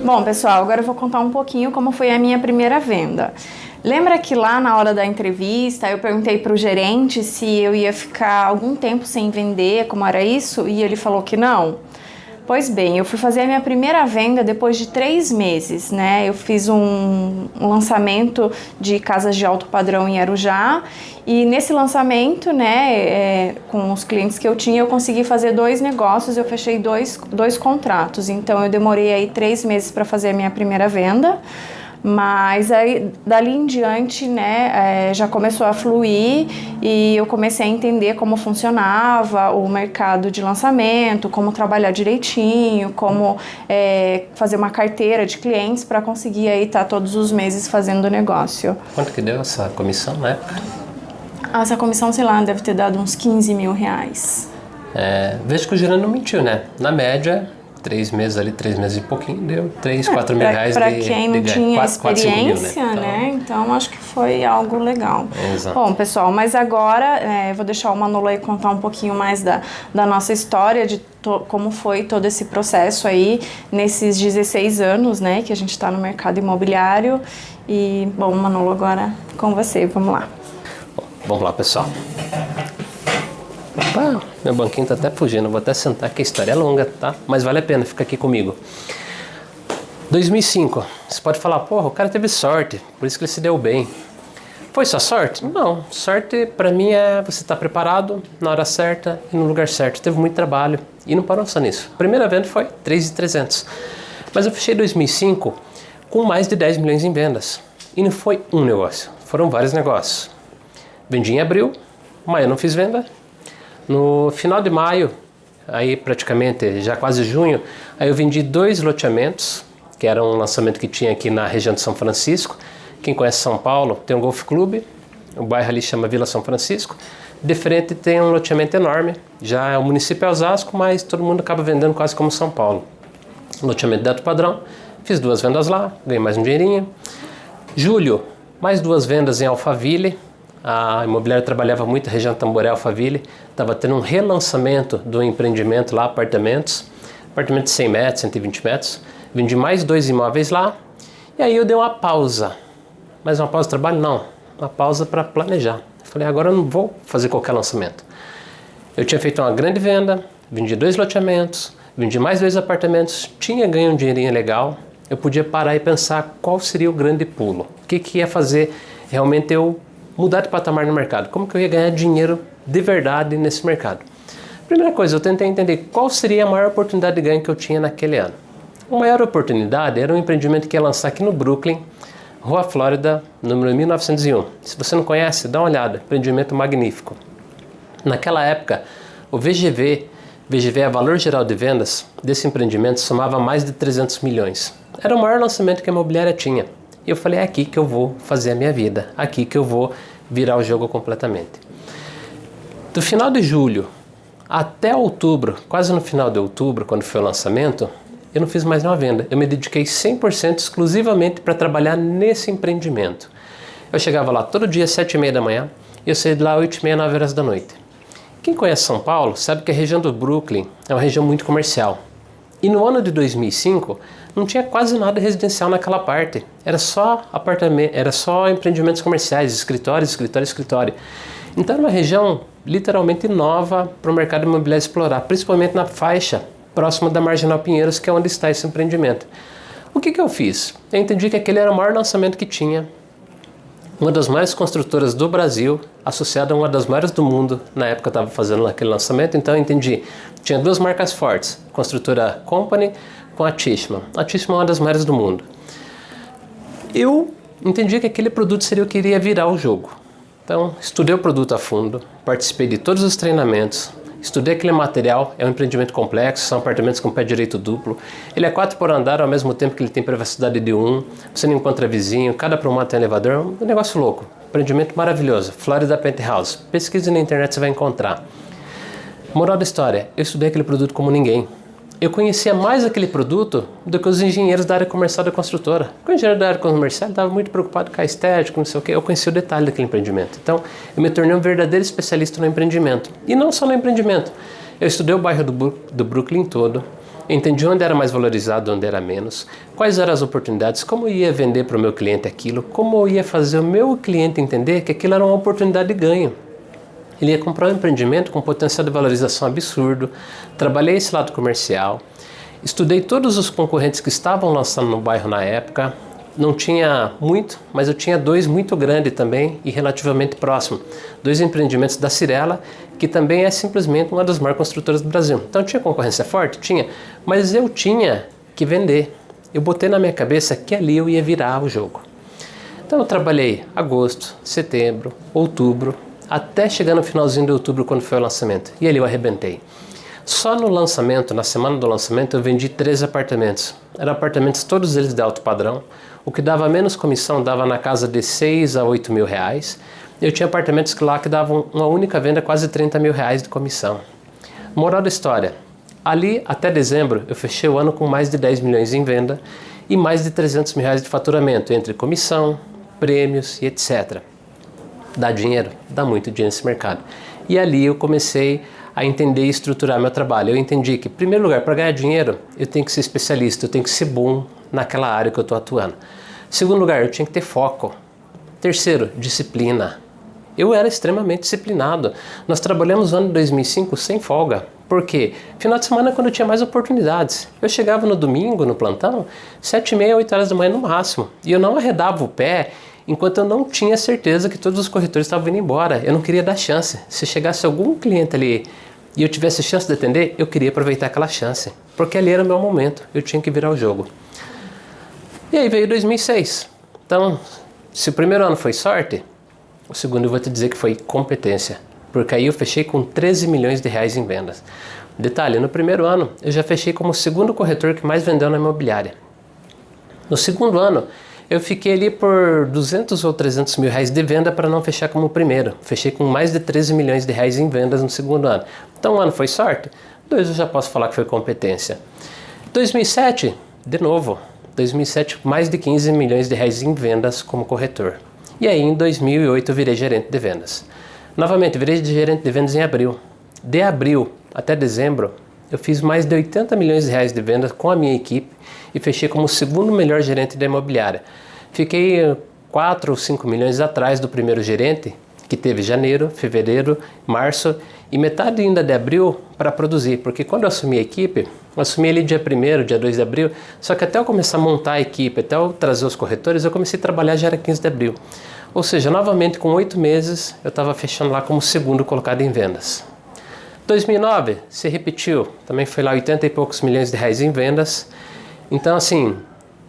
Bom, pessoal, agora eu vou contar um pouquinho como foi a minha primeira venda. Lembra que lá na hora da entrevista eu perguntei para o gerente se eu ia ficar algum tempo sem vender, como era isso? E ele falou que não? Pois bem, eu fui fazer a minha primeira venda depois de 3 meses, né? Eu fiz um lançamento de casas de alto padrão em Arujá e nesse lançamento, né, com os clientes que eu tinha, eu consegui fazer 2 negócios, eu fechei dois contratos. Então eu demorei aí 3 meses para fazer a minha primeira venda. Mas aí, dali em diante, né, já começou a fluir e eu comecei a entender como funcionava o mercado de lançamento, como trabalhar direitinho, como fazer uma carteira de clientes para conseguir aí estar todos os meses fazendo negócio. Quanto que deu essa comissão na época? Essa comissão, sei lá, deve ter dado uns 15 mil reais. Vejo que o gerente não mentiu, né? Na média, 3 meses ali, 3 meses e pouquinho, deu 3, 4 mil reais para quem não tinha 4, 5 mil, experiência, né? Então acho que foi algo legal. Exato. Bom, pessoal, mas agora eu vou deixar o Manolo aí contar um pouquinho mais da nossa história, de como foi todo esse processo aí, nesses 16 anos, né, que a gente está no mercado imobiliário. E, bom, Manolo, agora com você, vamos lá. Bom, vamos lá, pessoal. Opa, meu banquinho tá até fugindo, vou até sentar que a história é longa, tá? Mas vale a pena, fica aqui comigo. 2005, você pode falar, porra, o cara teve sorte, por isso que ele se deu bem. Foi só sorte? Não, sorte pra mim é você estar preparado na hora certa e no lugar certo. Teve muito trabalho e não parou só nisso. A primeira venda foi 3.300, mas eu fechei 2005 com mais de 10 milhões em vendas. E não foi um negócio, foram vários negócios. Vendi em abril, maio eu não fiz venda. No final de maio, aí praticamente já quase junho, aí eu vendi 2 loteamentos, que era um lançamento que tinha aqui na região de São Francisco. Quem conhece São Paulo, tem um golf clube, o bairro ali chama Vila São Francisco. De frente tem um loteamento enorme, já é o município é Osasco, mas todo mundo acaba vendendo quase como São Paulo. Loteamento de alto padrão, fiz 2 vendas lá, ganhei mais um dinheirinho. Julho, mais 2 vendas em Alphaville. A imobiliária trabalhava muito na região Tamboré, Alphaville. Estava tendo um relançamento do empreendimento lá, apartamentos de 100 metros, 120 metros. Vendi mais 2 imóveis lá. E aí eu dei uma pausa. Mas uma pausa de trabalho? Não. Uma pausa para planejar. Falei, agora eu não vou fazer qualquer lançamento. Eu tinha feito uma grande venda, vendi 2 loteamentos, vendi mais 2 apartamentos, tinha ganho um dinheirinho legal. Eu podia parar e pensar qual seria o grande pulo. O que ia fazer realmente eu mudar de patamar no mercado. Como que eu ia ganhar dinheiro de verdade nesse mercado? Primeira coisa, eu tentei entender qual seria a maior oportunidade de ganho que eu tinha naquele ano. A maior oportunidade era um empreendimento que ia lançar aqui no Brooklyn, Rua Flórida, número 1901. Se você não conhece, dá uma olhada, empreendimento magnífico. Naquela época, o VGV é Valor Geral de Vendas, desse empreendimento somava mais de 300 milhões. Era o maior lançamento que a imobiliária tinha. E eu falei, é aqui que eu vou fazer a minha vida, aqui que eu vou virar o jogo completamente. Do final de julho até outubro, quase no final de outubro, quando foi o lançamento, eu não fiz mais nenhuma venda. Eu me dediquei 100% exclusivamente para trabalhar nesse empreendimento. Eu chegava lá todo dia às 7h30 da manhã e eu saía de lá às 8h30, 9 horas da noite. Quem conhece São Paulo sabe que a região do Brooklyn é uma região muito comercial. E no ano de 2005 não tinha quase nada residencial naquela parte. Era só apartamento, era só empreendimentos comerciais, escritório. Então era uma região literalmente nova para o mercado imobiliário explorar, principalmente na faixa próxima da Marginal Pinheiros, que é onde está esse empreendimento. O que eu fiz? Eu entendi que aquele era o maior lançamento que tinha. Uma das maiores construtoras do Brasil, associada a uma das maiores do mundo, na época eu estava fazendo aquele lançamento, então eu entendi. Tinha 2 marcas fortes, construtora Company com a Tishman. A Tishman é uma das maiores do mundo. Eu entendi que aquele produto seria o que iria virar o jogo. Então, estudei o produto a fundo, participei de todos os treinamentos, estudei aquele material, é um empreendimento complexo, são apartamentos com pé direito duplo. Ele é 4 por andar, ao mesmo tempo que ele tem privacidade de 1, você não encontra vizinho, cada promota tem elevador, um negócio louco. Empreendimento maravilhoso, Florida Penthouse. Pesquise na internet, você vai encontrar. Moral da história, eu estudei aquele produto como ninguém. Eu conhecia mais aquele produto do que os engenheiros da área comercial da construtora. Porque o engenheiro da área comercial estava muito preocupado com a estética, não sei o quê. Eu conhecia o detalhe daquele empreendimento. Então, eu me tornei um verdadeiro especialista no empreendimento. E não só no empreendimento. Eu estudei o bairro do Brooklyn todo, entendi onde era mais valorizado, onde era menos, quais eram as oportunidades, como eu ia vender para o meu cliente aquilo, como eu ia fazer o meu cliente entender que aquilo era uma oportunidade de ganho. Ele ia comprar um empreendimento com potencial de valorização absurdo, trabalhei esse lado comercial, estudei todos os concorrentes que estavam lançando no bairro na época. Não tinha muito, mas eu tinha 2 muito grandes também e relativamente próximos. 2 empreendimentos da Cyrela, que também é simplesmente uma das maiores construtoras do Brasil. Então tinha concorrência forte? Tinha, mas eu tinha que vender. Eu botei na minha cabeça que ali eu ia virar o jogo. Então eu trabalhei agosto, setembro, outubro, até chegar no finalzinho de outubro quando foi o lançamento. E ali eu arrebentei. Só no lançamento, na semana do lançamento, eu vendi 3 apartamentos. Eram apartamentos todos eles de alto padrão. O que dava menos comissão dava na casa de 6 a 8 mil reais. Eu tinha apartamentos lá que davam uma única venda quase 30 mil reais de comissão. Moral da história, ali até dezembro eu fechei o ano com mais de 10 milhões em venda e mais de 300 mil reais de faturamento entre comissão, prêmios e etc. Dá dinheiro? Dá muito dinheiro nesse mercado. E ali eu comecei a entender e estruturar meu trabalho. Eu entendi que, em primeiro lugar, para ganhar dinheiro, eu tenho que ser especialista, eu tenho que ser bom naquela área que eu estou atuando. Em segundo lugar, eu tinha que ter foco. Terceiro, disciplina. Eu era extremamente disciplinado. Nós trabalhamos no ano de 2005 sem folga. Por quê? Final de semana é quando eu tinha mais oportunidades. Eu chegava no domingo, no plantão, 7h30, 8 horas da manhã no máximo. E eu não arredava o pé enquanto eu não tinha certeza que todos os corretores estavam indo embora. Eu não queria dar chance. Se chegasse algum cliente ali e eu tivesse chance de atender, eu queria aproveitar aquela chance. Porque ali era o meu momento. Eu tinha que virar o jogo. E aí veio 2006. Então, se o primeiro ano foi sorte, o segundo eu vou te dizer que foi competência. Porque aí eu fechei com 13 milhões de reais em vendas. Detalhe, no primeiro ano eu já fechei como o segundo corretor que mais vendeu na imobiliária. No segundo ano, eu fiquei ali por 200 ou 300 mil reais de venda para não fechar como o primeiro. Fechei com mais de 13 milhões de reais em vendas no segundo ano. Então um ano foi sorte, 2 eu já posso falar que foi competência. 2007, de novo. 2007, mais de 15 milhões de reais em vendas como corretor. E aí em 2008 eu virei gerente de vendas. Novamente, virei gerente de vendas em abril. De abril até dezembro, eu fiz mais de 80 milhões de reais de vendas com a minha equipe e fechei como o segundo melhor gerente da imobiliária. Fiquei 4 ou 5 milhões atrás do primeiro gerente, que teve janeiro, fevereiro, março e metade ainda de abril para produzir. Porque quando eu assumi a equipe, eu assumi ali dia 1º, dia 2 de abril, só que até eu começar a montar a equipe, até eu trazer os corretores, eu comecei a trabalhar já era 15 de abril. Ou seja, novamente com 8 meses, eu estava fechando lá como segundo colocado em vendas. 2009 se repetiu, também foi lá 80 e poucos milhões de reais em vendas. Então assim,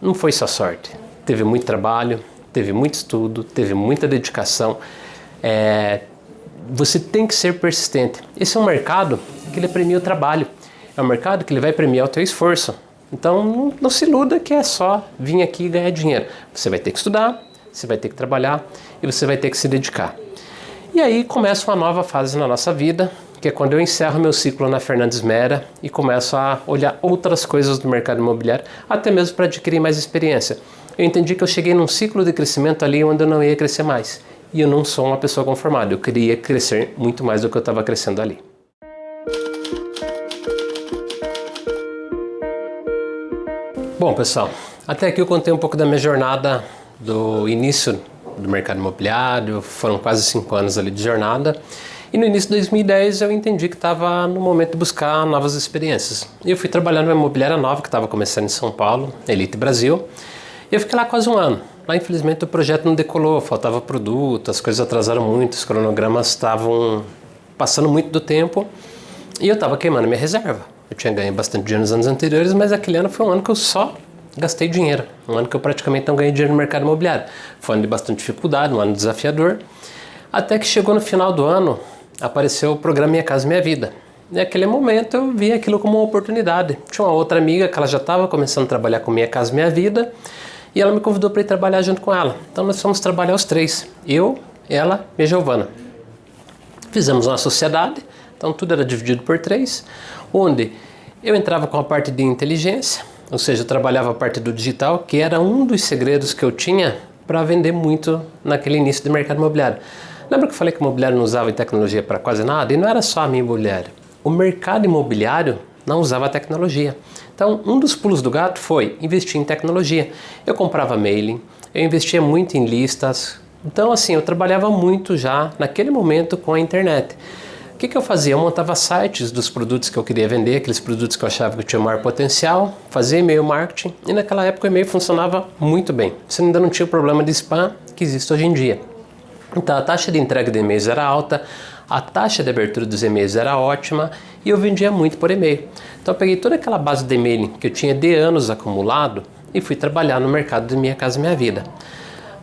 não foi só sorte, teve muito trabalho, teve muito estudo, teve muita dedicação. Você tem que ser persistente. Esse é um mercado que ele premia o trabalho, é um mercado que ele vai premiar o teu esforço. Então não se iluda que é só vir aqui e ganhar dinheiro. Você vai ter que estudar, você vai ter que trabalhar e você vai ter que se dedicar. E aí começa uma nova fase na nossa vida, que é quando eu encerro meu ciclo na Fernandes Mera e começo a olhar outras coisas do mercado imobiliário, até mesmo para adquirir mais experiência. Eu entendi que eu cheguei num ciclo de crescimento ali onde eu não ia crescer mais. E eu não sou uma pessoa conformada, eu queria crescer muito mais do que eu estava crescendo ali. Bom, pessoal, até aqui eu contei um pouco da minha jornada do início do mercado imobiliário, foram quase 5 anos ali de jornada. E no início de 2010 eu entendi que estava no momento de buscar novas experiências. E eu fui trabalhar numa imobiliária nova que estava começando em São Paulo, Elite Brasil. E eu fiquei lá quase um ano. Lá infelizmente o projeto não decolou, faltava produto, as coisas atrasaram muito, os cronogramas estavam passando muito do tempo. E eu estava queimando minha reserva. Eu tinha ganho bastante dinheiro nos anos anteriores, mas aquele ano foi um ano que eu só gastei dinheiro. Um ano que eu praticamente não ganhei dinheiro no mercado imobiliário. Foi um ano de bastante dificuldade, um ano desafiador. Até que chegou no final do ano, apareceu o programa Minha Casa Minha Vida. E naquele momento eu vi aquilo como uma oportunidade. Tinha uma outra amiga que ela já estava começando a trabalhar com Minha Casa Minha Vida e ela me convidou para ir trabalhar junto com ela. Então nós fomos trabalhar os 3, eu, ela e a Giovana. Fizemos uma sociedade, então tudo era dividido por 3, onde eu entrava com a parte de inteligência, ou seja, eu trabalhava a parte do digital, que era um dos segredos que eu tinha para vender muito naquele início do mercado imobiliário. Lembra que eu falei que o imobiliário não usava tecnologia para quase nada? E não era só a minha imobiliária. o mercado imobiliário não usava tecnologia. Então, um dos pulos do gato foi investir em tecnologia. Eu comprava mailing, eu investia muito em listas. Então, assim, eu trabalhava muito já naquele momento com a internet. O que eu fazia? Eu montava sites dos produtos que eu queria vender, aqueles produtos que eu achava que tinham maior potencial, fazia e-mail marketing e naquela época o e-mail funcionava muito bem. Você ainda não tinha o problema de spam que existe hoje em dia. Então a taxa de entrega de e-mails era alta, a taxa de abertura dos e-mails era ótima e eu vendia muito por e-mail. Então eu peguei toda aquela base de e-mail que eu tinha de anos acumulado e fui trabalhar no mercado de Minha Casa Minha Vida.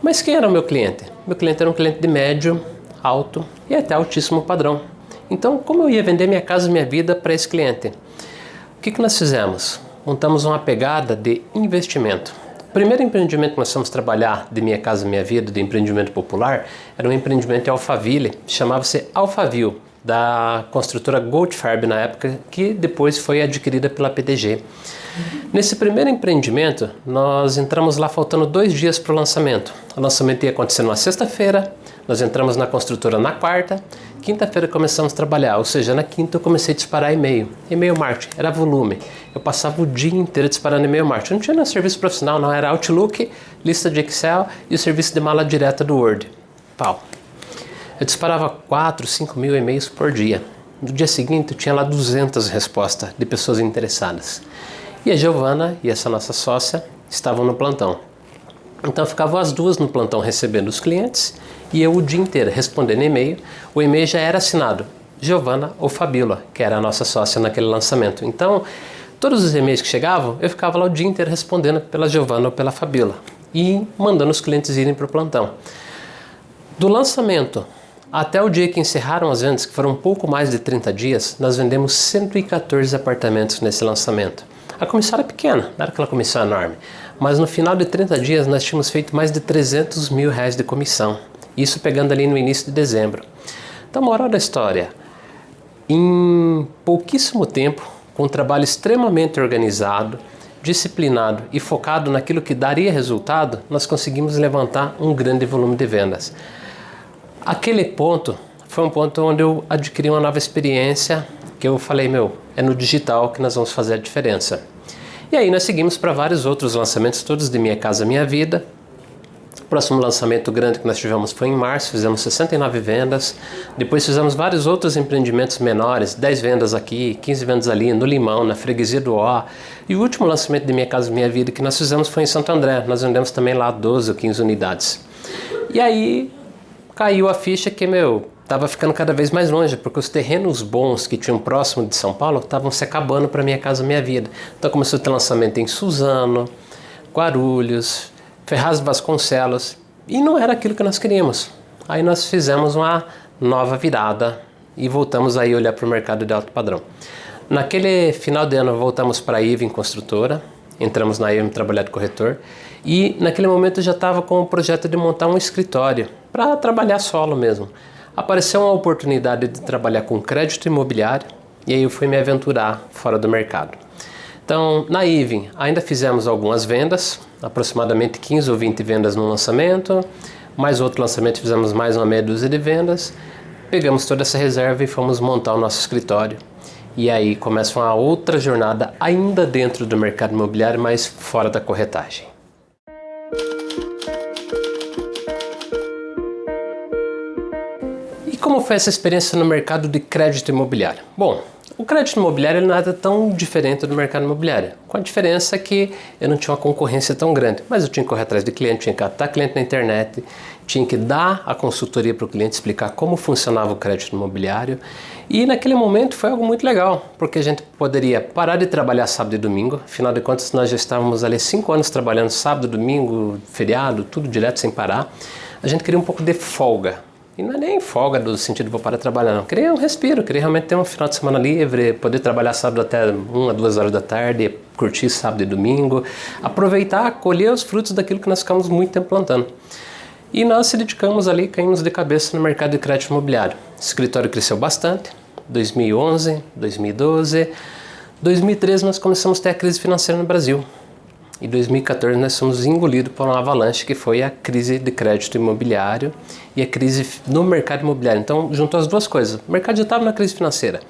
Mas quem era o meu cliente? Meu cliente era um cliente de médio, alto e até altíssimo padrão. Então, como eu ia vender Minha Casa Minha Vida para esse cliente? O que nós fizemos? Montamos uma pegada de investimento. O primeiro empreendimento que nós fomos trabalhar de Minha Casa Minha Vida, de empreendimento popular, era um empreendimento em Alphaville, chamava-se Alphaville, da construtora Goldfarb na época, que depois foi adquirida pela PDG. Nesse primeiro empreendimento, nós entramos lá faltando 2 dias para o lançamento. O lançamento ia acontecer numa sexta-feira, nós entramos na construtora na quarta, quinta-feira começamos a trabalhar, ou seja, na quinta eu comecei a disparar e-mail marketing, era volume. Eu passava o dia inteiro disparando e-mail marketing. Não tinha nenhum serviço profissional, não, era Outlook, lista de Excel e o serviço de mala direta do Word. Pau. Eu disparava 4, 5 mil e-mails por dia. No dia seguinte eu tinha lá 200 respostas de pessoas interessadas. E a Giovana e essa nossa sócia estavam no plantão. Então ficavam as duas no plantão recebendo os clientes e eu o dia inteiro respondendo e-mail. O e-mail já era assinado Giovana ou Fabíola, que era a nossa sócia naquele lançamento. Então todos os e-mails que chegavam eu ficava lá o dia inteiro respondendo pela Giovana ou pela Fabíola e mandando os clientes irem para o plantão. Do lançamento até o dia que encerraram as vendas, que foram um pouco mais de 30 dias, nós vendemos 114 apartamentos nesse lançamento. A comissão era pequena, não era aquela comissão enorme, mas no final de 30 dias nós tínhamos feito mais de 300 mil reais de comissão, isso pegando ali no início de dezembro. Então, moral da história, em pouquíssimo tempo, com um trabalho extremamente organizado, disciplinado e focado naquilo que daria resultado, nós conseguimos levantar um grande volume de vendas. Aquele ponto foi um ponto onde eu adquiri uma nova experiência, que eu falei, é no digital que nós vamos fazer a diferença. E aí nós seguimos para vários outros lançamentos, todos de Minha Casa Minha Vida. O próximo lançamento grande que nós tivemos foi em março, fizemos 69 vendas. Depois fizemos vários outros empreendimentos menores, 10 vendas aqui, 15 vendas ali, no Limão, na Freguesia do Ó. E o último lançamento de Minha Casa Minha Vida que nós fizemos foi em Santo André. Nós vendemos também lá 12 ou 15 unidades. E aí caiu a ficha que, estava ficando cada vez mais longe, porque os terrenos bons que tinham próximo de São Paulo estavam se acabando para Minha Casa Minha Vida. Então começou a ter lançamento em Suzano, Guarulhos, Ferraz de Vasconcelos, e não era aquilo que nós queríamos. Aí nós fizemos uma nova virada e voltamos aí a olhar para o mercado de alto padrão. Naquele final de ano voltamos para a Ivem Construtora, entramos na Ivem trabalhar de corretor, e naquele momento eu já estava com o projeto de montar um escritório para trabalhar solo mesmo. Apareceu uma oportunidade de trabalhar com crédito imobiliário e aí eu fui me aventurar fora do mercado. Então, na Ivem ainda fizemos algumas vendas, aproximadamente 15 ou 20 vendas no lançamento, mais outro lançamento fizemos mais uma meia dúzia de vendas, pegamos toda essa reserva e fomos montar o nosso escritório. E aí começa uma outra jornada ainda dentro do mercado imobiliário, mas fora da corretagem. E como foi essa experiência no mercado de crédito imobiliário? Bom, o crédito imobiliário não era tão diferente do mercado imobiliário, com a diferença que eu não tinha uma concorrência tão grande, mas eu tinha que correr atrás de cliente, tinha que captar cliente na internet, tinha que dar a consultoria para o cliente, explicar como funcionava o crédito imobiliário. E naquele momento foi algo muito legal, porque a gente poderia parar de trabalhar sábado e domingo, afinal de contas nós já estávamos ali 5 anos trabalhando sábado, domingo, feriado, tudo direto sem parar. A gente queria um pouco de folga. E não é nem folga do sentido de vou parar de trabalhar, não. Queria um respiro, queria realmente ter um final de semana livre, poder trabalhar sábado até 1 a 2 horas da tarde, curtir sábado e domingo, aproveitar, colher os frutos daquilo que nós ficamos muito tempo plantando. E nós se dedicamos ali, caímos de cabeça no mercado de crédito imobiliário. O escritório cresceu bastante, 2011, 2012, 2013 nós começamos a ter a crise financeira no Brasil. Em 2014 nós fomos engolidos por uma avalanche que foi a crise de crédito imobiliário e a crise no mercado imobiliário. Então juntou as duas coisas. O mercado já estava na crise financeira.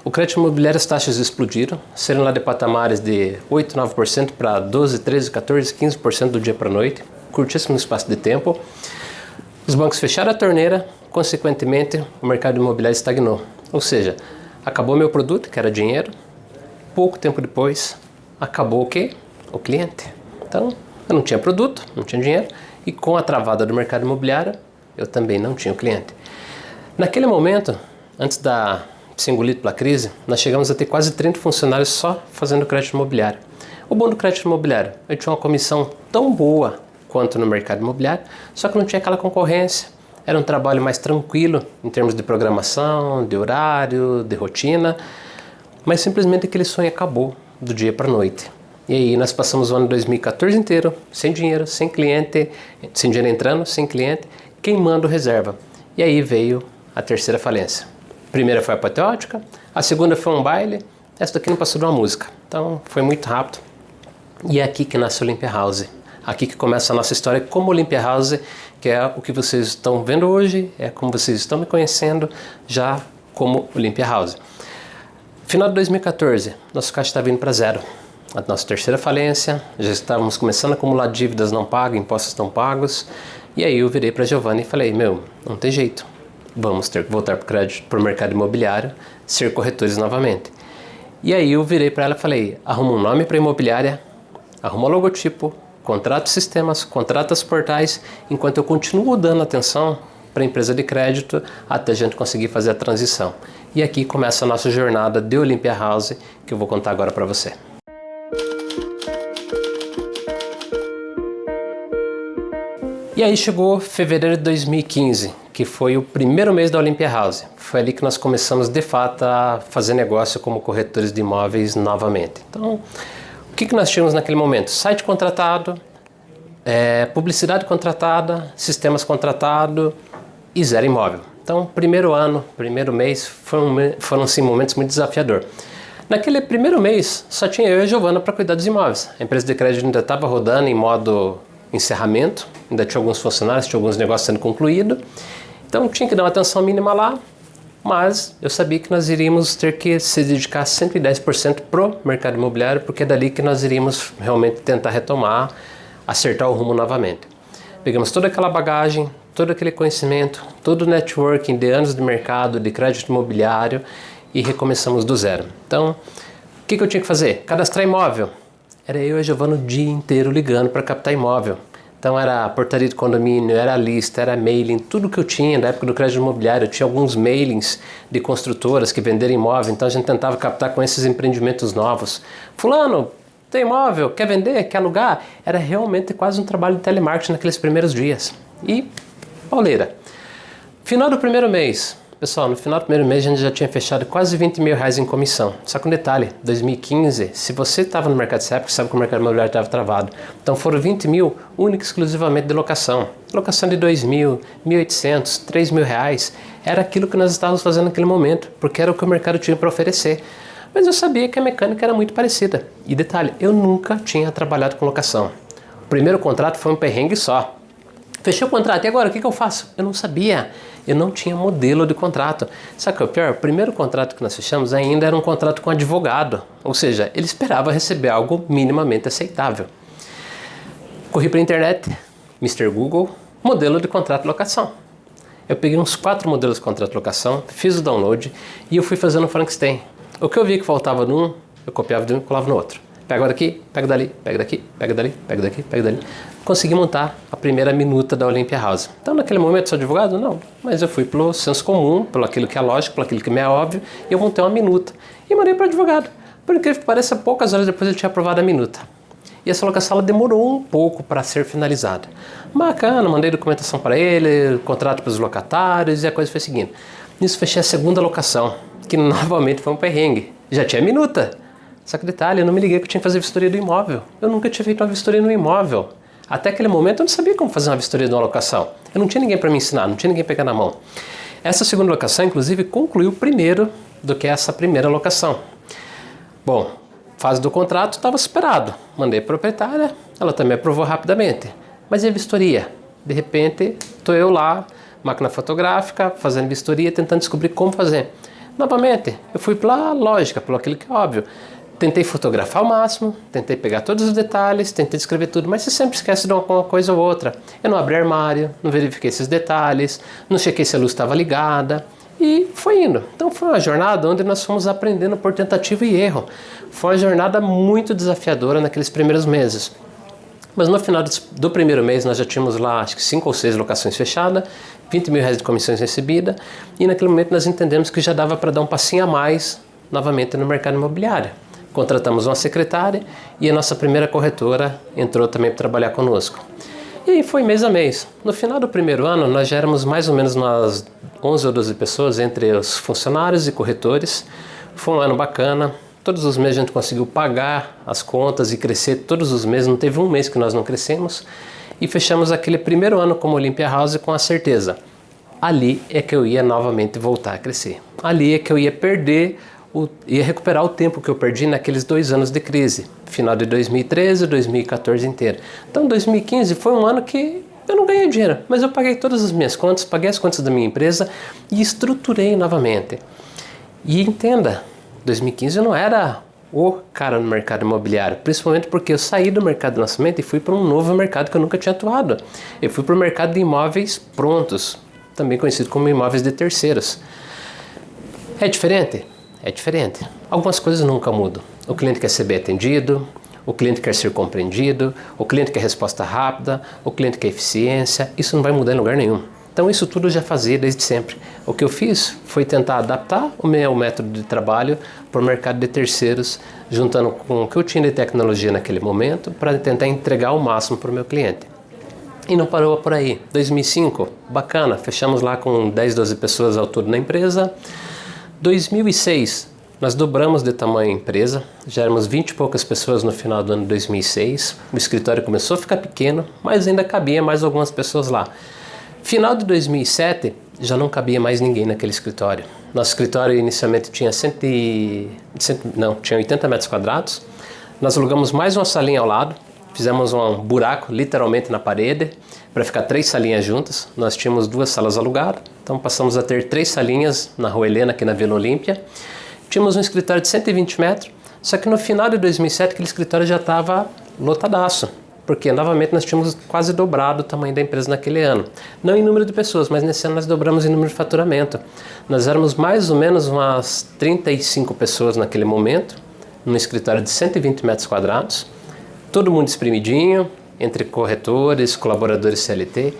O crédito imobiliário, as taxas explodiram, saíram lá de patamares de 8, 9% para 12, 13, 14, 15% do dia para a noite, curtíssimo espaço de tempo. Os bancos fecharam a torneira, consequentemente o mercado imobiliário estagnou. Ou seja, acabou meu produto, que era dinheiro, pouco tempo depois acabou o quê? O cliente. Então, eu não tinha produto, não tinha dinheiro, e com a travada do mercado imobiliário, eu também não tinha o cliente. Naquele momento, antes da ser engolido pela crise, nós chegamos a ter quase 30 funcionários só fazendo crédito imobiliário. O bom do crédito imobiliário, eu tinha uma comissão tão boa quanto no mercado imobiliário, só que não tinha aquela concorrência. Era um trabalho mais tranquilo em termos de programação, de horário, de rotina, mas simplesmente aquele sonho acabou do dia para a noite. E aí nós passamos o ano 2014 inteiro sem dinheiro, sem cliente, sem dinheiro entrando, sem cliente, queimando reserva. E aí veio a terceira falência. A primeira foi apoteótica, a segunda foi um baile, essa daqui não passou de uma música. Então foi muito rápido. E é aqui que nasce o Olympia House. Aqui que começa a nossa história como Olympia House, que é o que vocês estão vendo hoje, é como vocês estão me conhecendo já como Olympia House. Final de 2014, nosso caixa estava indo para zero. A nossa terceira falência, já estávamos começando a acumular dívidas não pagas, impostos não pagos. E aí eu virei para a Giovanna e falei, não tem jeito. Vamos ter que voltar para o mercado imobiliário, ser corretores novamente. E aí eu virei para ela e falei, arruma um nome para a imobiliária, arruma logotipo, contrata os sistemas, contrata os portais, enquanto eu continuo dando atenção para a empresa de crédito até a gente conseguir fazer a transição. E aqui começa a nossa jornada de Olympia House, que eu vou contar agora para você. E aí chegou fevereiro de 2015, que foi o primeiro mês da Olympia House. Foi ali que nós começamos de fato a fazer negócio como corretores de imóveis novamente. Então, o que nós tínhamos naquele momento? Site contratado, publicidade contratada, sistemas contratados e zero imóvel. Então, primeiro ano, primeiro mês, foram sim momentos muito desafiadores. Naquele primeiro mês, só tinha eu e a Giovanna para cuidar dos imóveis. A empresa de crédito ainda estava rodando em modo encerramento, ainda tinha alguns funcionários, tinha alguns negócios sendo concluídos. Então, tinha que dar uma atenção mínima lá, mas eu sabia que nós iríamos ter que se dedicar 110% pro mercado imobiliário, porque é dali que nós iríamos realmente tentar retomar, acertar o rumo novamente. Pegamos toda aquela bagagem, todo aquele conhecimento, todo o networking de anos de mercado, de crédito imobiliário e recomeçamos do zero. Então, o que eu tinha que fazer? Cadastrar imóvel. Era eu e a Giovanna o dia inteiro ligando para captar imóvel. Então era portaria de condomínio, era lista, era mailing, tudo que eu tinha da época do crédito imobiliário. Eu tinha alguns mailings de construtoras que venderam imóvel, então a gente tentava captar com esses empreendimentos novos. Fulano, tem imóvel, quer vender, quer alugar? Era realmente quase um trabalho de telemarketing naqueles primeiros dias. E pauleira. Final do primeiro mês. Pessoal, no final do primeiro mês a gente já tinha fechado quase 20 mil reais em comissão. Só que um detalhe, 2015, se você estava no mercado dessa época, sabe que o mercado imobiliário estava travado. Então foram 20 mil única e exclusivamente de locação. Locação de 2 mil, 1.800, 3 mil reais. Era aquilo que nós estávamos fazendo naquele momento, porque era o que o mercado tinha para oferecer. Mas eu sabia que a mecânica era muito parecida. E detalhe, eu nunca tinha trabalhado com locação. O primeiro contrato foi um perrengue só. Fechei o contrato, e agora o que eu faço? Eu não sabia, eu não tinha modelo de contrato. Sabe o que é o pior? O primeiro contrato que nós fechamos ainda era um contrato com advogado, ou seja, ele esperava receber algo minimamente aceitável. Corri para a internet, Mr. Google, modelo de contrato de locação. Eu peguei uns 4 modelos de contrato de locação, fiz o download e eu fui fazendo o Frankenstein. O que eu vi que faltava num, eu copiava de um e colava no outro. Pega daqui, pega dali, pega daqui, pega dali, pega daqui, pega dali. Consegui montar a primeira minuta da Olympia House. Então, naquele momento, sou advogado? Não. Mas eu fui pelo senso comum, pelo aquilo que é lógico, pelo aquilo que me é óbvio, e eu montei uma minuta. E mandei para o advogado. Por incrível que pareça, poucas horas depois eu tinha aprovado a minuta. E essa locação ela demorou um pouco para ser finalizada. Bacana, mandei documentação para ele, contrato para os locatários, e a coisa foi seguindo. Nisso, fechei a segunda locação, que novamente foi um perrengue. Já tinha minuta. Só que detalhe, eu não me liguei que eu tinha que fazer vistoria do imóvel. Eu nunca tinha feito uma vistoria no imóvel. Até aquele momento eu não sabia como fazer uma vistoria de uma locação. Eu não tinha ninguém para me ensinar, não tinha ninguém pegar na mão. Essa segunda locação, inclusive, concluiu primeiro do que essa primeira locação. Bom, fase do contrato estava superado. Mandei para a proprietária, ela também aprovou rapidamente. Mas e a vistoria? De repente, estou eu lá, máquina fotográfica, fazendo vistoria, tentando descobrir como fazer. Novamente, eu fui pela lógica, pelo aquilo que é óbvio. Tentei fotografar ao máximo, tentei pegar todos os detalhes, tentei descrever tudo, mas você sempre esquece de uma coisa ou outra. Eu não abri armário, não verifiquei esses detalhes, não chequei se a luz estava ligada e foi indo. Então foi uma jornada onde nós fomos aprendendo por tentativa e erro. Foi uma jornada muito desafiadora naqueles primeiros meses. Mas no final do primeiro mês nós já tínhamos lá acho que 5 ou 6 locações fechadas, 20 mil reais de comissões recebidas e naquele momento nós entendemos que já dava para dar um passinho a mais novamente no mercado imobiliário. Contratamos uma secretária e a nossa primeira corretora entrou também para trabalhar conosco. E aí foi mês a mês. No final do primeiro ano, nós já éramos mais ou menos umas 11 ou 12 pessoas entre os funcionários e corretores. Foi um ano bacana. Todos os meses a gente conseguiu pagar as contas e crescer todos os meses. Não teve um mês que nós não crescemos. E fechamos aquele primeiro ano como Olympia House com a certeza. Ali é que eu ia novamente voltar a crescer. Ali é que eu ia ia recuperar o tempo que eu perdi naqueles 2 anos de crise, final de 2013 e 2014 inteiro. Então 2015 foi um ano que eu não ganhei dinheiro, mas eu paguei todas as minhas contas, paguei as contas da minha empresa e estruturei novamente. E entenda, 2015 eu não era o cara no mercado imobiliário, principalmente porque eu saí do mercado de lançamento e fui para um novo mercado que eu nunca tinha atuado. Eu fui para o mercado de imóveis prontos, também conhecido como imóveis de terceiros. É diferente? É diferente. Algumas coisas nunca mudam. O cliente quer ser bem atendido, o cliente quer ser compreendido, o cliente quer resposta rápida, o cliente quer eficiência. Isso não vai mudar em lugar nenhum. Então isso tudo eu já fazia desde sempre. O que eu fiz foi tentar adaptar o meu método de trabalho para o mercado de terceiros, juntando com o que eu tinha de tecnologia naquele momento para tentar entregar o máximo para o meu cliente. E não parou por aí. 2005, bacana, fechamos lá com 10, 12 pessoas ao todo na empresa. 2006, nós dobramos de tamanho a empresa, já éramos 20 e poucas pessoas no final do ano de 2006, o escritório começou a ficar pequeno, mas ainda cabia mais algumas pessoas lá. Final de 2007, já não cabia mais ninguém naquele escritório. Nosso escritório inicialmente tinha tinha 80 metros quadrados, nós alugamos mais uma salinha ao lado, fizemos um buraco literalmente na parede para ficar 3 salinhas juntas. Nós tínhamos 2 salas alugadas, então passamos a ter 3 salinhas na Rua Helena, aqui na Vila Olímpia. Tínhamos um escritório de 120 metros, só que no final de 2007 aquele escritório já estava lotadaço, porque novamente nós tínhamos quase dobrado o tamanho da empresa naquele ano. Não em número de pessoas, mas nesse ano nós dobramos em número de faturamento. Nós éramos mais ou menos umas 35 pessoas naquele momento, num escritório de 120 metros quadrados, todo mundo espremidinho, entre corretores, colaboradores CLT,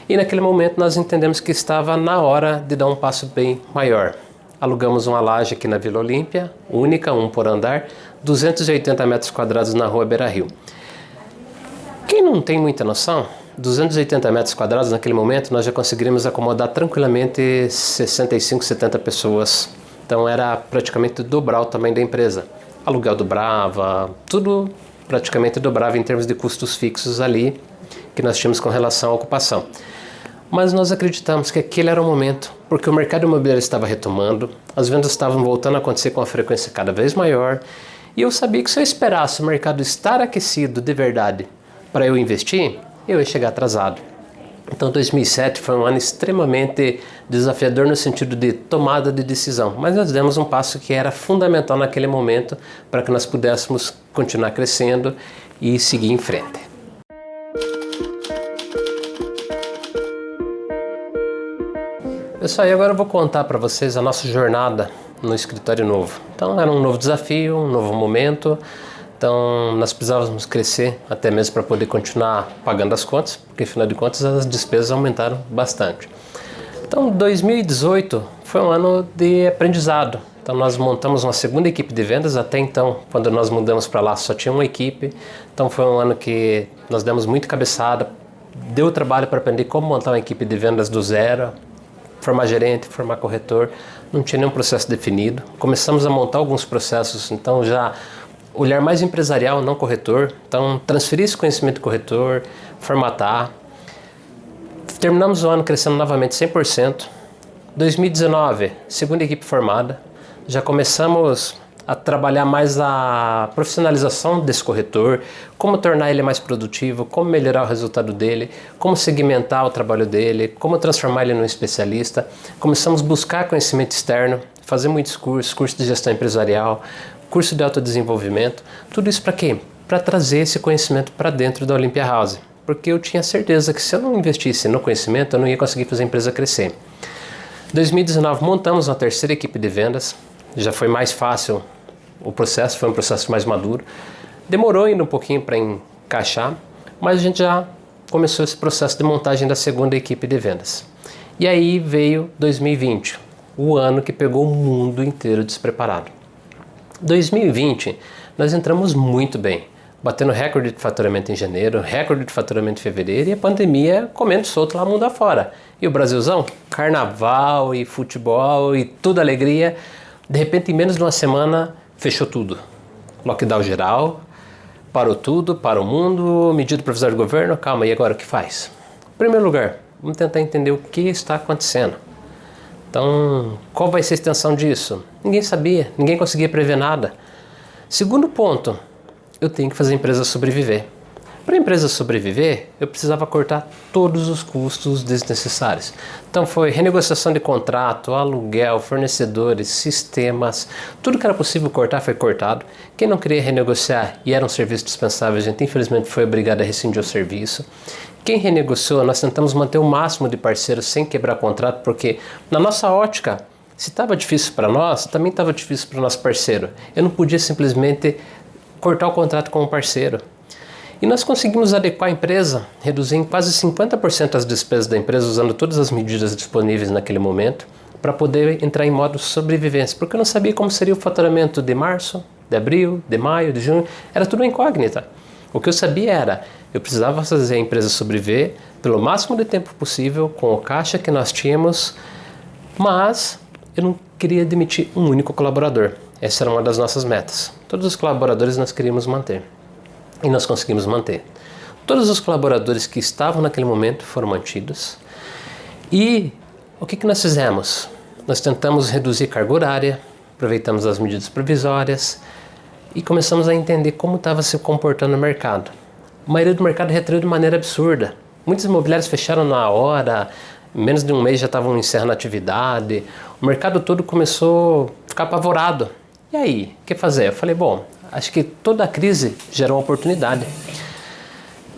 e naquele momento nós entendemos que estava na hora de dar um passo bem maior. Alugamos uma laje aqui na Vila Olímpia, única, 1 por andar, 280 metros quadrados na Rua Beira-Rio. Quem não tem muita noção, 280 metros quadrados naquele momento nós já conseguiríamos acomodar tranquilamente 65, 70 pessoas. Então era praticamente dobrar o tamanho da empresa. Aluguel dobrava, tudo praticamente dobrava em termos de custos fixos ali que nós tínhamos com relação à ocupação. Mas nós acreditamos que aquele era o momento, porque o mercado imobiliário estava retomando, as vendas estavam voltando a acontecer com uma frequência cada vez maior, e eu sabia que se eu esperasse o mercado estar aquecido de verdade para eu investir, eu ia chegar atrasado. Então 2007 foi um ano extremamente desafiador no sentido de tomada de decisão, mas nós demos um passo que era fundamental naquele momento para que nós pudéssemos continuar crescendo e seguir em frente. Pessoal, e agora eu vou contar para vocês a nossa jornada no escritório novo. Então era um novo desafio, um novo momento. Então nós precisávamos crescer até mesmo para poder continuar pagando as contas, porque afinal de contas as despesas aumentaram bastante. Então 2018 foi um ano de aprendizado. Então nós montamos uma segunda equipe de vendas. Até então, quando nós mudamos para lá, só tinha uma equipe. Então foi um ano que nós demos muito cabeçada, deu trabalho para aprender como montar uma equipe de vendas do zero, formar gerente, formar corretor. Não tinha nenhum processo definido. Começamos a montar alguns processos, então já olhar mais empresarial, não corretor. Então, transferir esse conhecimento corretor, formatar. Terminamos o ano crescendo novamente 100%. 2019, segunda equipe formada. Já começamos a trabalhar mais a profissionalização desse corretor, como tornar ele mais produtivo, como melhorar o resultado dele, como segmentar o trabalho dele, como transformar ele num especialista. Começamos a buscar conhecimento externo. fazer muitos cursos, curso de gestão empresarial, curso de autodesenvolvimento, tudo isso para quê? Para trazer esse conhecimento para dentro da Olympia House, porque eu tinha certeza que se eu não investisse no conhecimento, eu não ia conseguir fazer a empresa crescer. Em 2019 montamos uma terceira equipe de vendas, já foi mais fácil o processo, foi um processo mais maduro, demorou ainda um pouquinho para encaixar, mas a gente já começou esse processo de montagem da segunda equipe de vendas. E aí veio 2020, o ano que pegou o mundo inteiro despreparado. 2020 nós entramos muito bem, batendo recorde de faturamento em janeiro, recorde de faturamento em fevereiro e a pandemia comendo solto lá mundo afora. E o Brasilzão? Carnaval e futebol e tudo alegria. De repente, em menos de uma semana, fechou tudo. Lockdown geral, parou tudo, parou o mundo, medida provisória do governo, calma, e agora o que faz? Em primeiro lugar, vamos tentar entender o que está acontecendo. Então, qual vai ser a extensão disso? Ninguém sabia, ninguém conseguia prever nada. Segundo ponto, eu tenho que fazer a empresa sobreviver. Para a empresa sobreviver, eu precisava cortar todos os custos desnecessários. Então foi renegociação de contrato, aluguel, fornecedores, sistemas, tudo que era possível cortar foi cortado. Quem não queria renegociar e era um serviço dispensável, a gente infelizmente foi obrigado a rescindir o serviço. Quem renegociou, nós tentamos manter o máximo de parceiros sem quebrar contrato, porque na nossa ótica, se estava difícil para nós, também estava difícil para o nosso parceiro. Eu não podia simplesmente cortar o contrato com o parceiro. E nós conseguimos adequar a empresa, reduzir em quase 50% as despesas da empresa, usando todas as medidas disponíveis naquele momento, para poder entrar em modo sobrevivência, porque eu não sabia como seria o faturamento de março, de abril, de maio, de junho, era tudo incógnita. O que eu sabia era, eu precisava fazer a empresa sobreviver pelo máximo de tempo possível, com o caixa que nós tínhamos, mas eu não queria demitir um único colaborador. Essa era uma das nossas metas. Todos os colaboradores nós queríamos manter. E nós conseguimos manter. Todos os colaboradores que estavam naquele momento foram mantidos. E o que nós fizemos? Nós tentamos reduzir carga horária, aproveitamos as medidas provisórias e começamos a entender como estava se comportando o mercado. A maioria do mercado retraiu de maneira absurda. Muitos imobiliários fecharam na hora, em menos de um mês já estavam encerrando a atividade. O mercado todo começou a ficar apavorado. E aí, o que fazer? Eu falei, bom, acho que toda a crise gerou uma oportunidade.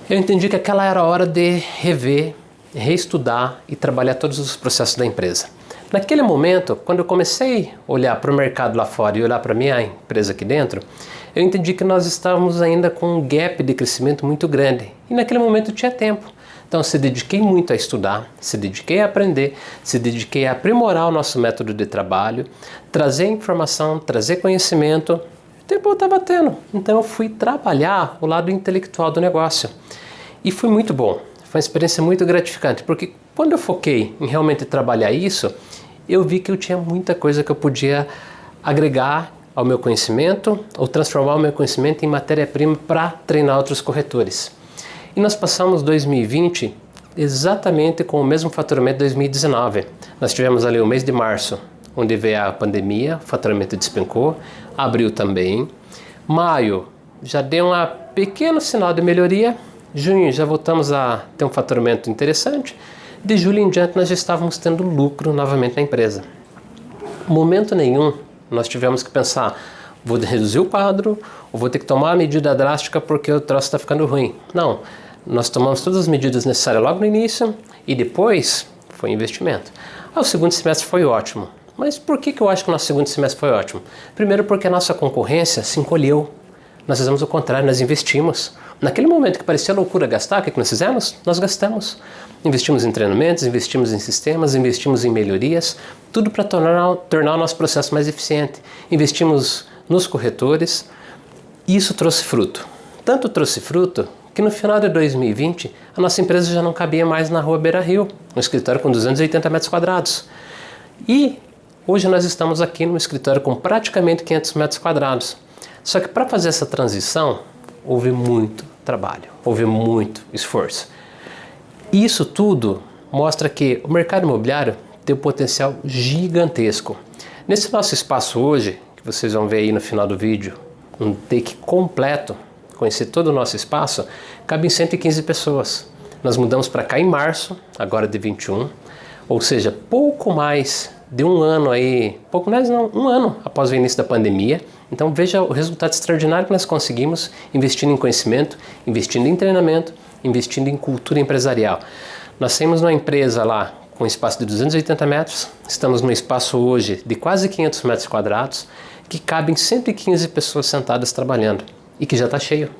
Eu entendi que aquela era a hora de rever, reestudar e trabalhar todos os processos da empresa. Naquele momento, quando eu comecei a olhar para o mercado lá fora e olhar para a minha empresa aqui dentro, eu entendi que nós estávamos ainda com um gap de crescimento muito grande. E naquele momento eu tinha tempo. Então, se dediquei muito a estudar, se dediquei a aprender, se dediquei a aprimorar o nosso método de trabalho, trazer informação, trazer conhecimento. O tempo eu estava tendo. Então, eu fui trabalhar o lado intelectual do negócio. E foi muito bom. Foi uma experiência muito gratificante, porque quando eu foquei em realmente trabalhar isso, eu vi que eu tinha muita coisa que eu podia agregar ao meu conhecimento ou transformar o meu conhecimento em matéria-prima para treinar outros corretores. E nós passamos 2020 exatamente com o mesmo faturamento de 2019. Nós tivemos ali o mês de março, onde veio a pandemia, o faturamento despencou, abril também. Maio já deu um pequeno sinal de melhoria, junho já voltamos a ter um faturamento interessante, de julho em diante nós já estávamos tendo lucro novamente na empresa. Momento nenhum nós tivemos que pensar, vou reduzir o quadro, ou vou ter que tomar uma medida drástica porque o troço está ficando ruim. Não, nós tomamos todas as medidas necessárias logo no início e depois foi investimento. O segundo semestre foi ótimo. Mas por que eu acho que o nosso segundo semestre foi ótimo? Primeiro porque a nossa concorrência se encolheu. Nós fizemos o contrário, nós investimos. Naquele momento que parecia loucura gastar, o que nós fizemos? Nós gastamos. Investimos em treinamentos, investimos em sistemas, investimos em melhorias, tudo para tornar o nosso processo mais eficiente. Investimos nos corretores e isso trouxe fruto. Tanto trouxe fruto que no final de 2020 a nossa empresa já não cabia mais na rua Beira Rio, um escritório com 280 metros quadrados. E hoje nós estamos aqui num escritório com praticamente 500 metros quadrados. Só que para fazer essa transição houve muito trabalho, houve muito esforço. E isso tudo mostra que o mercado imobiliário tem um potencial gigantesco. Nesse nosso espaço hoje, que vocês vão ver aí no final do vídeo, um take completo, conhecer todo o nosso espaço, cabe em 115 pessoas. Nós mudamos para cá em março, agora de 21, ou seja, pouco mais de um ano aí, pouco mais não, um ano após o início da pandemia. Então veja o resultado extraordinário que nós conseguimos investindo em conhecimento, investindo em treinamento, investindo em cultura empresarial. Nós temos uma empresa lá com um espaço de 280 metros, estamos num espaço hoje de quase 500 metros quadrados, que cabem 115 pessoas sentadas trabalhando e que já está cheio,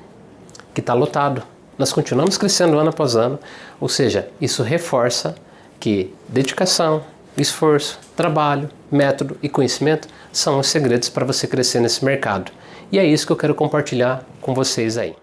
que está lotado. Nós continuamos crescendo ano após ano, ou seja, isso reforça que dedicação, esforço, trabalho, método e conhecimento são os segredos para você crescer nesse mercado. E é isso que eu quero compartilhar com vocês aí.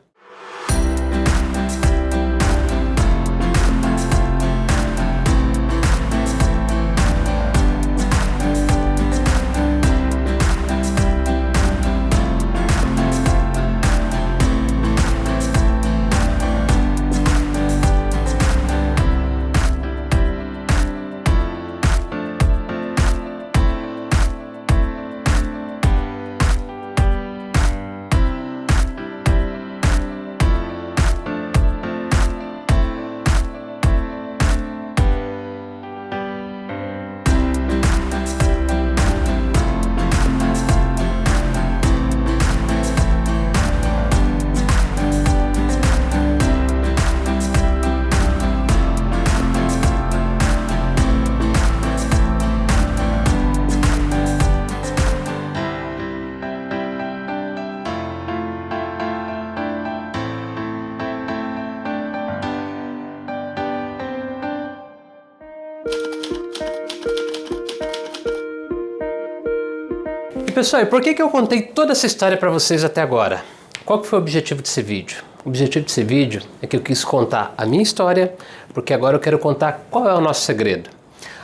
E pessoal, por que eu contei toda essa história para vocês até agora? Qual que foi o objetivo desse vídeo? O objetivo desse vídeo é que eu quis contar a minha história, porque agora eu quero contar qual é o nosso segredo.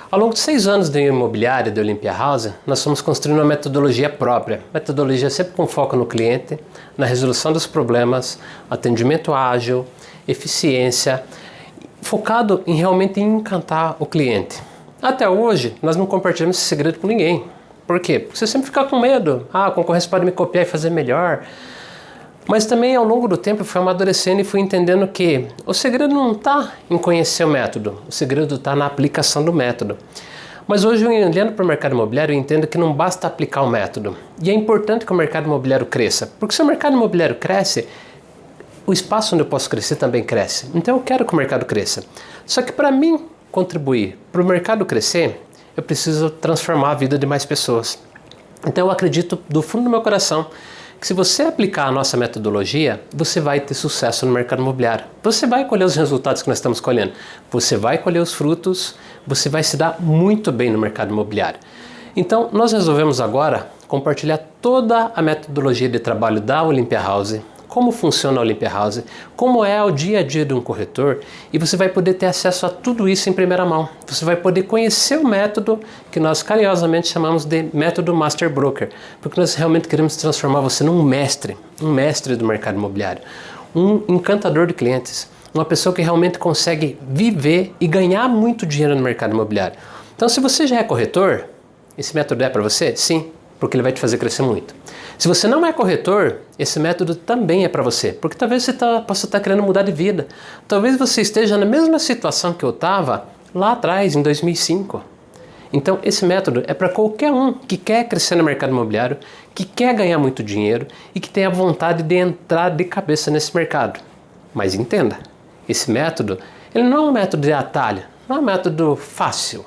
Ao longo de 6 anos de imobiliária da Olympia House, nós fomos construindo uma metodologia própria. Metodologia sempre com foco no cliente, na resolução dos problemas, atendimento ágil, eficiência, focado em realmente encantar o cliente. Até hoje, nós não compartilhamos esse segredo com ninguém. Por quê? Porque você sempre fica com medo. Ah, a concorrência pode me copiar e fazer melhor. Mas também ao longo do tempo eu fui amadurecendo e fui entendendo que o segredo não está em conhecer o método, o segredo está na aplicação do método. Mas hoje, olhando para o mercado imobiliário, eu entendo que não basta aplicar o método. E é importante que o mercado imobiliário cresça, porque se o mercado imobiliário cresce, o espaço onde eu posso crescer também cresce. Então eu quero que o mercado cresça. Só que para mim contribuir para o mercado crescer, eu preciso transformar a vida de mais pessoas. Então eu acredito do fundo do meu coração que se você aplicar a nossa metodologia, você vai ter sucesso no mercado imobiliário. Você vai colher os resultados que nós estamos colhendo. Você vai colher os frutos, você vai se dar muito bem no mercado imobiliário. Então nós resolvemos agora compartilhar toda a metodologia de trabalho da Olympia House, como funciona a Olympia House, como é o dia a dia de um corretor, e você vai poder ter acesso a tudo isso em primeira mão. Você vai poder conhecer o método que nós carinhosamente chamamos de método Master Broker, porque nós realmente queremos transformar você num mestre do mercado imobiliário, um encantador de clientes, uma pessoa que realmente consegue viver e ganhar muito dinheiro no mercado imobiliário. Então, se você já é corretor, esse método é para você? Sim, porque ele vai te fazer crescer muito. Se você não é corretor, esse método também é para você, porque talvez você possa estar querendo mudar de vida. Talvez você esteja na mesma situação que eu estava lá atrás, em 2005. Então, esse método é para qualquer um que quer crescer no mercado imobiliário, que quer ganhar muito dinheiro e que tem a vontade de entrar de cabeça nesse mercado. Mas entenda, esse método, ele não é um método de atalho, não é um método fácil.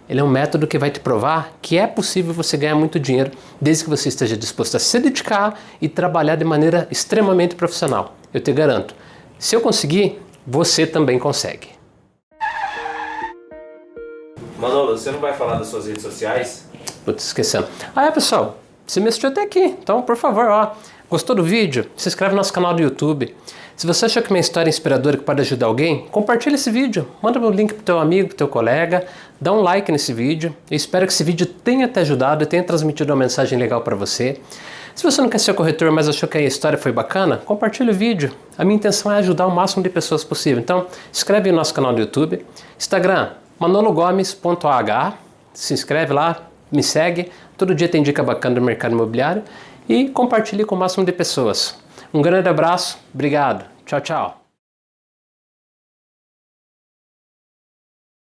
Ele é um método que vai te provar que é possível você ganhar muito dinheiro desde que você esteja disposto a se dedicar e trabalhar de maneira extremamente profissional. Eu te garanto, se eu conseguir, você também consegue. Manolo, você não vai falar das suas redes sociais? Putz, esquecendo. Pessoal, você me assistiu até aqui, então por favor, gostou do vídeo? Se inscreve no nosso canal do YouTube. Se você achou que minha história é inspiradora e que pode ajudar alguém, compartilha esse vídeo, manda o link pro teu amigo, pro teu colega, dá um like nesse vídeo. Eu espero que esse vídeo tenha te ajudado e tenha transmitido uma mensagem legal para você. Se você não quer ser corretor, mas achou que a história foi bacana, compartilha o vídeo. A minha intenção é ajudar o máximo de pessoas possível. Então, inscreve no nosso canal do YouTube, Instagram, manologomes.ah, se inscreve lá, me segue, todo dia tem dica bacana do mercado imobiliário e compartilhe com o máximo de pessoas. Um grande abraço, obrigado, tchau, tchau.